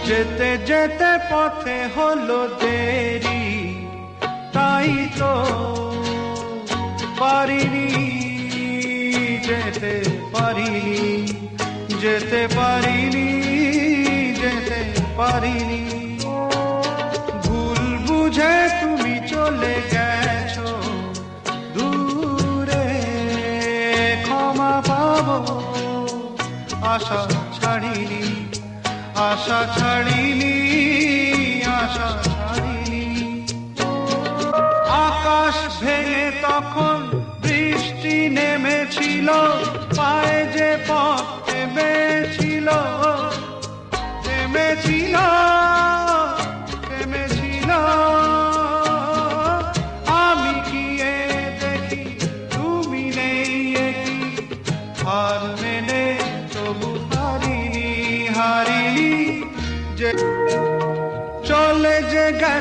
যেতে যেতে পথে হলো দেরি, তাই তো পারিনি, যেতে পারিনি, যেতে পারিনি, যেতে পারিনি। ভুল বুঝে তুমি চলে গেছো দূরে, ক্ষমা পাবো আশা ছাড়িনি, আশা ছাড়িনি, আশা ছাড়িনি। আকাশ ভেঙে তখন বৃষ্টি নেমেছিল, পায়ে যে পথ থেমেছিল, থেমেছিল, থেমেছিল। আমি গিয়ে দেখি তুমি নেই, একই হার মেনে তবু হারিনি, হারিনি। যে চলে যে গেছে